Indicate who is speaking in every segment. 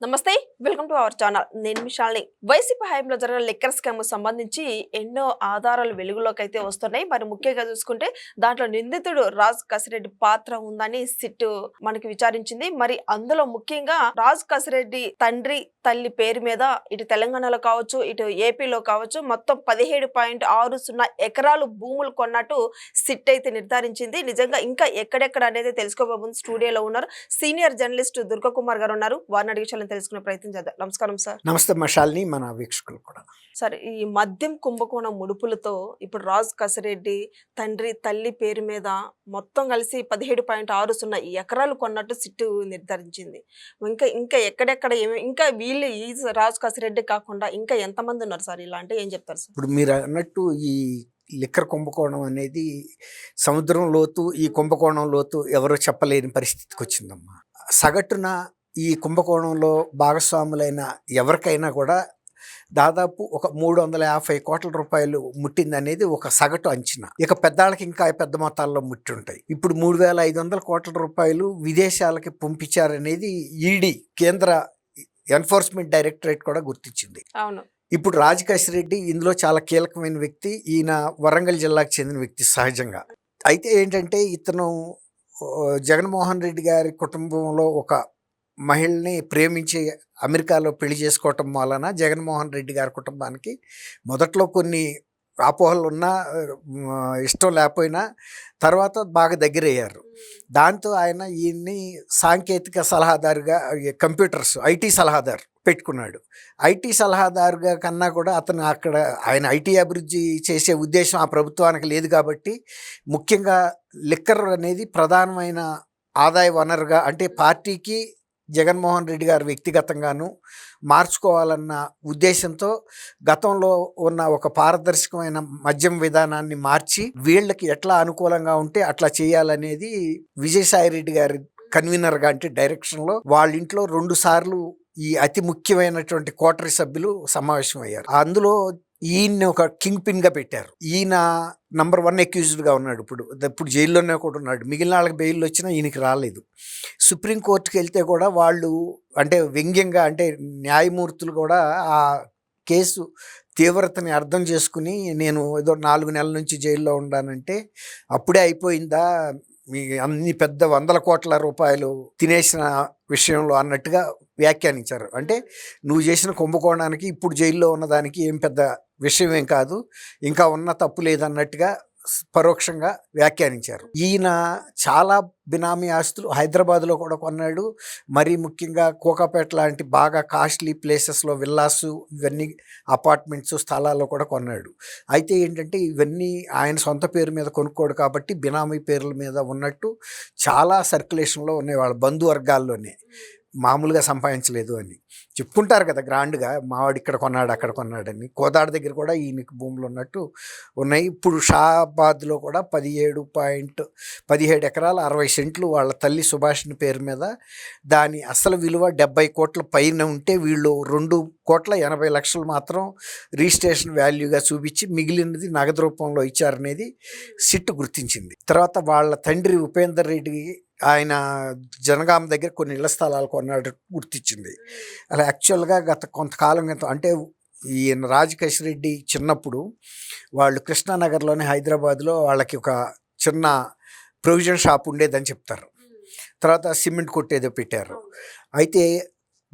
Speaker 1: నమస్తే, welcome to our channel. నేను మిషాల్ని. YCP హయాంలో జరిగిన లిక్కర్ స్కామ్ సంబంధించి ఎన్నో ఆధారాలు వెలుగులోకి అయితే వస్తున్నాయి. మరి ముఖ్యంగా చూసుకుంటే దాంట్లో నిందితుడు రాజ్ కసిరెడ్డి పాత్ర ఉందని సిట్ మనకి విచారించింది. మరి అందులో ముఖ్యంగా రాజ్ కసిరెడ్డి తండ్రి తల్లి పేరు మీద ఇటు తెలంగాణలో కావచ్చు, ఇటు ఏపీలో కావచ్చు మొత్తం 17.60 ఎకరాలు భూములు కొన్నట్టు సిట్ అయితే నిర్ధారించింది. నిజంగా ఇంకా ఎక్కడెక్కడ అనేది తెలుసుకోబోతుంది. స్టూడియోలో ఉన్నారు సీనియర్ జర్నలిస్ట్ దుర్గకుమార్ గారు ఉన్నారు. వారిని అడిగి తెలుసుకునే ప్రయత్నం చేద్దాం. నమస్కారం సార్.
Speaker 2: నమస్తే మషాల్ని, మన వీక్షకులు కూడా.
Speaker 1: సార్, ఈ మద్యం కుంభకోణం ముడుపులతో ఇప్పుడు రాజ్ కసిరెడ్డి తండ్రి తల్లి పేరు మీద మొత్తం కలిసి 17.60 ఎకరాలు కొన్నట్టు సిట్టు నిర్ధారించింది. ఇంకా ఇంకా ఎక్కడెక్కడ ఇంకా వీళ్ళు ఈ రాజ్ కసిరెడ్డి కాకుండా ఇంకా ఎంతమంది ఉన్నారు సార్? ఇలా అంటే ఏం చెప్తారు సార్?
Speaker 2: ఇప్పుడు మీరు అన్నట్టు ఈ లిక్కర్ కుంభకోణం అనేది సముద్రం లోతు, ఈ కుంభకోణం లోతు ఎవరో చెప్పలేని పరిస్థితికి వచ్చిందమ్మా. సగటున ఈ కుంభకోణంలో భాగస్వాములైన ఎవరికైనా కూడా దాదాపు ఒక 350 కోట్ల రూపాయలు ముట్టిందనేది ఒక సగటు అంచనా. ఇక పెద్దాళ్ళకి ఇంకా పెద్ద మొత్తాల్లో ముట్టి ఉంటాయి. ఇప్పుడు 3500 కోట్ల రూపాయలు విదేశాలకి పంపించారనేది ఈడీ, కేంద్ర ఎన్ఫోర్స్మెంట్ డైరెక్టరేట్ కూడా గుర్తించింది.
Speaker 1: అవును.
Speaker 2: ఇప్పుడు రాజ్ కసిరెడ్డి ఇందులో చాలా కీలకమైన వ్యక్తి. ఈయన వరంగల్ జిల్లాకు చెందిన వ్యక్తి సహజంగా. అయితే ఏంటంటే ఇతను జగన్మోహన్ రెడ్డి గారి కుటుంబంలో ఒక మహిళని ప్రేమించి అమెరికాలో పెళ్లి చేసుకోవటం వలన జగన్మోహన్ రెడ్డి గారి కుటుంబానికి మొదట్లో కొన్ని అపోహలు ఉన్నా, ఇష్టం లేకపోయినా తర్వాత బాగా దగ్గరయ్యారు. దాంతో ఆయన ఈయన్ని సాంకేతిక సలహాదారుగా, కంప్యూటర్స్ ఐటీ సలహాదారు పెట్టుకున్నాడు. ఐటీ సలహాదారుగా కన్నా కూడా అతను అక్కడ ఆయన ఐటీ అభివృద్ధి చేసే ఉద్దేశం ఆ ప్రభుత్వానికి లేదు కాబట్టి ముఖ్యంగా లిక్కర్ అనేది ప్రధానమైన ఆదాయ వనరుగా, అంటే పార్టీకి జగన్మోహన్ రెడ్డి గారు వ్యక్తిగతంగాను మార్చుకోవాలన్న ఉద్దేశంతో గతంలో ఉన్న ఒక పారదర్శకమైన మద్యం విధానాన్ని మార్చి వీళ్ళకి ఎట్లా అనుకూలంగా ఉంటే అట్లా చేయాలనేది విజయసాయి రెడ్డి గారి కన్వీనర్గా, అంటే డైరెక్షన్లో వాళ్ళ ఇంట్లో 2 సార్లు ఈ అతి ముఖ్యమైనటువంటి కోటరీ సభ్యులు సమావేశం అయ్యారు. అందులో ఈయన్ని ఒక కింగ్ పిన్ గా పెట్టారు. ఈయన నంబర్ 1 అక్యూజ్డ్గా ఉన్నాడు. ఇప్పుడు జైల్లోనే కూడా ఉన్నాడు. మిగిలిన వాళ్ళకి బెయిల్ వచ్చినా ఈయనకి రాలేదు. సుప్రీంకోర్టుకి వెళ్తే కూడా వాళ్ళు అంటే వ్యంగ్యంగా, అంటే న్యాయమూర్తులు కూడా ఆ కేసు తీవ్రతని అర్థం చేసుకుని నేను ఏదో 4 నెలల నుంచి జైల్లో ఉండానంటే అప్పుడే అయిపోయిందా, మీ అన్ని పెద్ద 100 కోట్ల రూపాయలు తినేసిన విషయంలో అన్నట్టుగా వ్యాఖ్యానించారు. అంటే నువ్వు చేసిన కుంభకోణానికి ఇప్పుడు జైల్లో ఉన్నదానికి ఏం పెద్ద విషయం ఏం కాదు, ఇంకా ఉన్న తప్పు లేదన్నట్టుగా పరోక్షంగా వ్యాఖ్యానించారు. ఈయన చాలా బినామీ ఆస్తులు హైదరాబాద్లో కూడా కొన్నాడు. మరీ ముఖ్యంగా కోకాపేట లాంటి బాగా కాస్ట్లీ ప్లేసెస్లో విల్లాసు, ఇవన్నీ అపార్ట్మెంట్స్, స్థలాల్లో కూడా కొన్నాడు. అయితే ఏంటంటే ఇవన్నీ ఆయన సొంత పేరు మీద కొనుక్కోడు కాబట్టి బినామీ పేర్ల మీద ఉన్నట్టు చాలా సర్క్యులేషన్లో ఉన్నాయి వాళ్ళ బంధువర్గాల్లోనే. మామూలుగా సంపాదించలేదు అని చెప్పుకుంటారు కదా గ్రాండ్గా, మావాడు ఇక్కడ కొన్నాడు అక్కడ కొన్నాడని. కోదాడ దగ్గర కూడా ఈయనకి భూములు ఉన్నట్టు ఉన్నాయి. ఇప్పుడు షాబాద్లో కూడా 17 ఎకరాల 60 సెంట్లు వాళ్ళ తల్లి సుభాషిణి పేరు మీద, దాని అసలు విలువ 70 కోట్ల పైన ఉంటే వీళ్ళు 2,80,00,000 మాత్రం రిజిస్ట్రేషన్ వాల్యూగా చూపించి మిగిలినది నగదు రూపంలో ఇచ్చారనేది సిట్ గుర్తించింది. తర్వాత వాళ్ళ తండ్రి ఉపేందర్ రెడ్డి ఆయన జనగామ దగ్గర కొన్ని ఇళ్ల స్థలాలు కొన్నాడు గుర్తించింది. అలా యాక్చువల్గా గత కొంతకాలం క్రితం, అంటే ఈయన రాజ్ కసిరెడ్డి చిన్నప్పుడు వాళ్ళు కృష్ణానగర్లోనే హైదరాబాద్లో వాళ్ళకి ఒక చిన్న ప్రొవిజన్ షాప్ ఉండేదని చెప్తారు. తర్వాత సిమెంట్ కొట్టేదో పెట్టారు. అయితే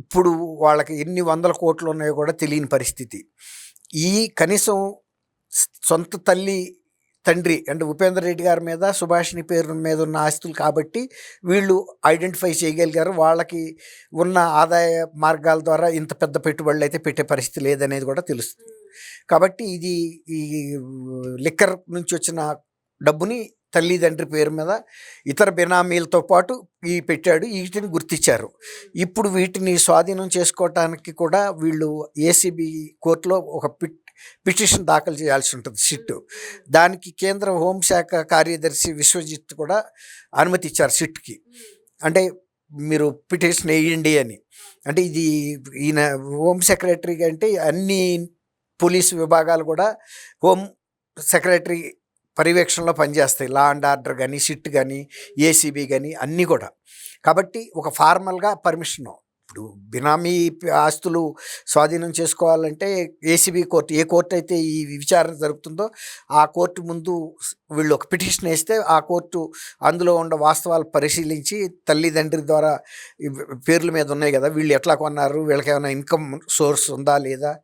Speaker 2: ఇప్పుడు వాళ్ళకి ఎన్ని 100 కోట్లు ఉన్నాయో కూడా తెలియని పరిస్థితి. ఈ కనీసం సొంత తల్లి తండ్రి అంటే ఉపేందర్ రెడ్డి గారి మీద సుభాషిణి పేరు మీద ఉన్న ఆస్తులు కాబట్టి వీళ్ళు ఐడెంటిఫై చేయగలిగారు. వాళ్ళకి ఉన్న ఆదాయ మార్గాల ద్వారా ఇంత పెద్ద పెట్టుబడులు అయితే పెట్టే పరిస్థితి లేదనేది కూడా తెలుస్తుంది. కాబట్టి ఇది ఈ లిక్కర్ నుంచి వచ్చిన డబ్బుని తల్లిదండ్రి పేరు మీద ఇతర బినామీలతో పాటు పెట్టాడు. వీటిని గుర్తించారు. ఇప్పుడు వీటిని స్వాధీనం చేసుకోవటానికి కూడా వీళ్ళు ఏసీబీ కోర్టులో ఒక పిటిషన్ దాఖలు చేయాల్సి ఉంటుంది సిట్. దానికి కేంద్ర హోంశాఖ కార్యదర్శి విశ్వజిత్ కూడా అనుమతి ఇచ్చారు సిట్కి. అంటే మీరు పిటిషన్ వేయండి అని. అంటే ఇది ఈయన హోమ్ సెక్రటరీగా, అంటే అన్ని పోలీసు విభాగాలు కూడా హోమ్ సెక్రటరీ పర్యవేక్షణలో పనిచేస్తాయి. లా అండ్ ఆర్డర్ కానీ, సిట్ కానీ, ఏసీబీ కానీ అన్నీ కూడా. కాబట్టి ఒక ఫార్మల్గా పర్మిషన్ ఇప్పుడు బినామీ ఆస్తులు స్వాధీనం చేసుకోవాలంటే ఏసీబీ కోర్టు, ఏ కోర్టు అయితే ఈ విచారణ జరుగుతుందో ఆ కోర్టు ముందు వీళ్ళు ఒక పిటిషన్ వేస్తే ఆ కోర్టు అందులో ఉన్న వాస్తవాలు పరిశీలించి తల్లిదండ్రి ద్వారా ఈ పేర్ల మీద ఉన్నాయి కదా, వీళ్ళు ఎట్లా కొన్నారు, వీళ్ళకి ఏమైనా ఇన్కమ్ సోర్స్ ఉందా లేదా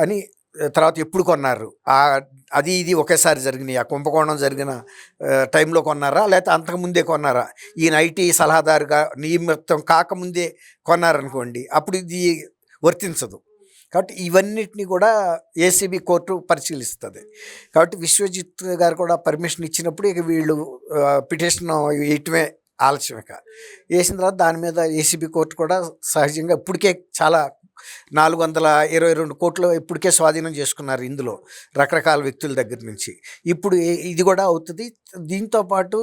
Speaker 2: అని, తర్వాత ఎప్పుడు కొన్నారు, అది ఇది ఒకేసారి జరిగినాయి, ఆ కుంభకోణం జరిగిన టైంలో కొన్నారా లేకపోతే అంతకుముందే కొన్నారా, ఈయన ఐటీ సలహాదారుగా నియమితం కాకముందే కొన్నారనుకోండి, అప్పుడు ఇది వర్తించదు. కాబట్టి ఇవన్నిటిని కూడా ఏసీబీ కోర్టు పరిశీలిస్తుంది. కాబట్టి విశ్వజిత్ గారు కూడా పర్మిషన్ ఇచ్చినప్పుడు ఇక వీళ్ళు పిటిషన్ వేయటమే ఆలస్యమే. వేసిన తర్వాత దాని మీద ఏసీబీ కోర్టు కూడా సహజంగా ఇప్పటికే చాలా 422 కోట్లు ఇప్పటికే స్వాధీనం చేసుకున్నారు ఇందులో రకరకాల వ్యక్తుల దగ్గర నుంచి. ఇప్పుడు ఇది కూడా అవుతుంది. దీంతోపాటు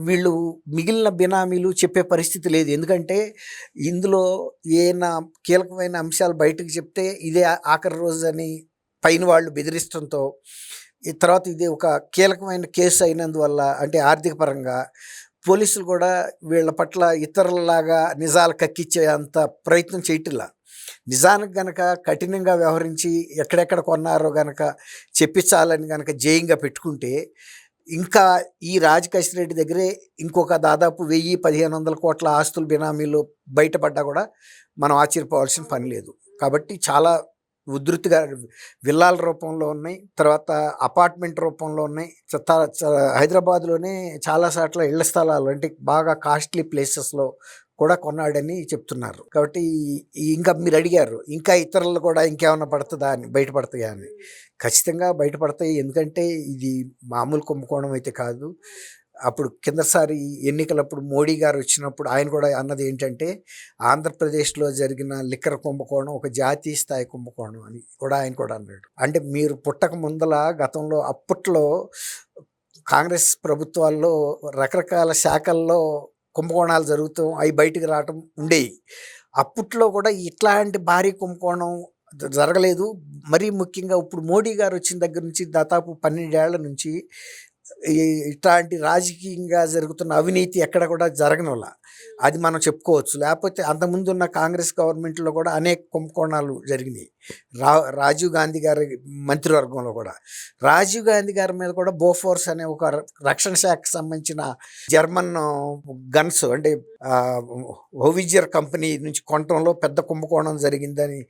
Speaker 2: వీళ్ళు మిగిలిన బినామీలు చెప్పే పరిస్థితి లేదు. ఎందుకంటే ఇందులో ఏమైనా కీలకమైన అంశాలు బయటకు చెప్తే ఇదే ఆఖరి రోజు అని పైన వాళ్ళు బెదిరిస్తంతో, ఈ తర్వాత ఇది ఒక కీలకమైన కేసు అయినందువల్ల అంటే ఆర్థిక పరంగా పోలీసులు కూడా వీళ్ళ పట్ల ఇతరులలాగా నిజాలు కక్కిచ్చే అంత ప్రయత్నం చేయట్లా. నిజానికి గనక కఠినంగా వ్యవహరించి ఎక్కడెక్కడ కొన్నారో గనక చెప్పించాలని గనక జేయంగా పెట్టుకుంటే ఇంకా ఈ రాజకేశ్వరరెడ్డి దగ్గరే ఇంకొక దాదాపు 1000-1500 కోట్ల ఆస్తులు బినామీలు బయటపడ్డా కూడా మనం ఆశ్చర్యపోవాల్సిన పని లేదు. కాబట్టి చాలా ఉధృతిగా విల్లాల రూపంలో ఉన్నాయి, తర్వాత అపార్ట్మెంట్ రూపంలో ఉన్నాయి. హైదరాబాద్లోనే చాలా చోట్ల ఇళ్ల స్థలాలు అంటే బాగా కాస్ట్లీ ప్లేసెస్లో కూడా కొన్నాడని చెప్తున్నారు. కాబట్టి ఇంకా మీరు అడిగారు ఇంకా ఇతరులు కూడా ఇంకేమైనా పడుతుందా అని, బయటపడతాయా అని. ఖచ్చితంగా బయటపడతాయి. ఎందుకంటే ఇది మామూలు కుంభకోణం అయితే కాదు. అప్పుడు కిందసారి ఎన్నికలప్పుడు మోడీ గారు వచ్చినప్పుడు ఆయన కూడా అన్నది ఏంటంటే ఆంధ్రప్రదేశ్లో జరిగిన లిక్కర్ కుంభకోణం ఒక జాతీయ స్థాయి కుంభకోణం అని కూడా ఆయన కూడా అన్నాడు. అంటే మీరు పుట్టక ముందల గతంలో అప్పట్లో కాంగ్రెస్ ప్రభుత్వాల్లో రకరకాల శాఖల్లో కుంభకోణాలు జరుగుతాం, అవి బయటికి రావటం ఉండేవి. అప్పట్లో కూడా ఇట్లాంటి భారీ కుంభకోణం జరగలేదు. మరీ ముఖ్యంగా ఇప్పుడు మోడీ గారు వచ్చిన దగ్గర నుంచి దాదాపు 12 ఏళ్ల నుంచి ఇట్లాంటి రాజకీయంగా జరుగుతున్న అవినీతి ఎక్కడ కూడా జరగనోలా అది మనం చెప్పుకోవచ్చు. లేకపోతే అంతకుముందు ఉన్న కాంగ్రెస్ గవర్నమెంట్లో కూడా అనేక కుంభకోణాలు జరిగినాయి. రాజీవ్ గాంధీ గారి మంత్రివర్గంలో కూడా రాజీవ్ గాంధీ గారి మీద కూడా బోఫోర్స్ అనే ఒక రక్షణ శాఖకు సంబంధించిన జర్మన్ గన్స్ అంటే హోవిజర్ కంపెనీ నుంచి కొనటంలో పెద్ద కుంభకోణం జరిగిందని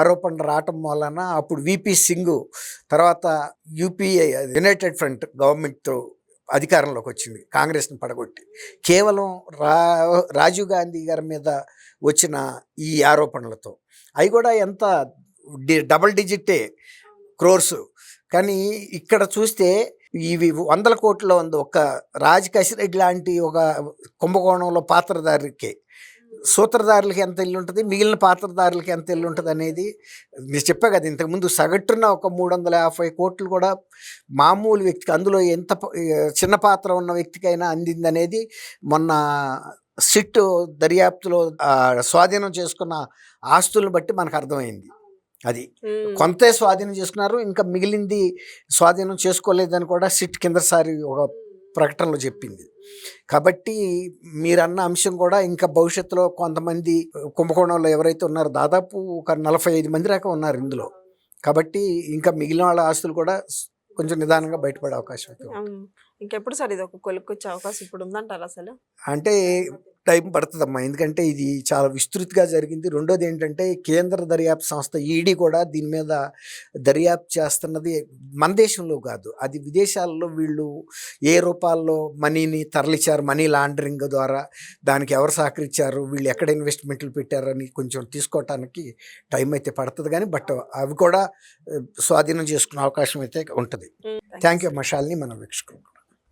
Speaker 2: ఆరోపణలు రావటం వలన అప్పుడు విపి సింగ్ తర్వాత యూపీఏ యునైటెడ్ ఫ్రంట్ గవర్నమెంట్తో అధికారంలోకి వచ్చింది, కాంగ్రెస్ని పడగొట్టి. కేవలం రాజీవ్ గాంధీ గారి మీద వచ్చిన ఈ ఆరోపణలతో అవి కూడా ఎంత డబుల్ డిజిటే క్రోర్స్. కానీ ఇక్కడ చూస్తే ఇవి 100 కోట్లలో ఉంది. ఒక రాజకేశ్వరరెడ్డి లాంటి ఒక కుంభకోణంలో పాత్రధారికే సూత్రధారులకి ఎంత ఇల్లు ఉంటుంది, మిగిలిన పాత్రధారులకి ఎంత ఇల్లు ఉంటుంది అనేది మీరు చెప్పా కదా ఇంతకుముందు. సగటున ఒక 350 కోట్లు కూడా మామూలు వ్యక్తికి, అందులో ఎంత చిన్న పాత్ర ఉన్న వ్యక్తికైనా అందిందనేది మొన్న సిట్ దర్యాప్తులో స్వాధీనం చేసుకున్న ఆస్తులను బట్టి మనకు అర్థమైంది. అది కొంతే స్వాధీనం చేసుకున్నారు, ఇంకా మిగిలింది స్వాధీనం చేసుకోలేదని కూడా సిట్ కిందసారి ఒక ప్రకటనలో చెప్పింది. కాబట్టి మీరన్న అంశం కూడా ఇంకా భవిష్యత్తులో కొంతమంది కుంభకోణంలో ఎవరైతే ఉన్నారో దాదాపు ఒక 45 మంది దాకా ఉన్నారు ఇందులో. కాబట్టి ఇంకా మిగిలిన వాళ్ళ ఆస్తులు కూడా కొంచెం నిదానంగా బయటపడే అవకాశం అయితే ఉంది.
Speaker 1: ఇంకెప్పుడు సార్ ఇది ఒక కొలుక్కొచ్చే అవకాశం ఇప్పుడు ఉందంటారు అసలు?
Speaker 2: అంటే టైం పడుతుందమ్మా, ఎందుకంటే ఇది చాలా విస్తృతిగా జరిగింది. రెండోది ఏంటంటే కేంద్ర దర్యాప్తు సంస్థ ఈడీ కూడా దీని మీద దర్యాప్తు చేస్తున్నది మన దేశంలో కాదు, అది విదేశాల్లో. వీళ్ళు ఏ రూపాల్లో మనీని తరలించారు, మనీ లాండరింగ్ ద్వారా దానికి ఎవరు సహకరించారు, వీళ్ళు ఎక్కడ ఇన్వెస్ట్మెంట్లు పెట్టారని కొంచెం తీసుకోవటానికి టైం అయితే పడుతుంది. కానీ బట్ అవి కూడా స్వాధీనం చేసుకునే అవకాశం అయితే ఉంటుంది. థ్యాంక్ యూ మషాల్ని మనం వీక్షకులు.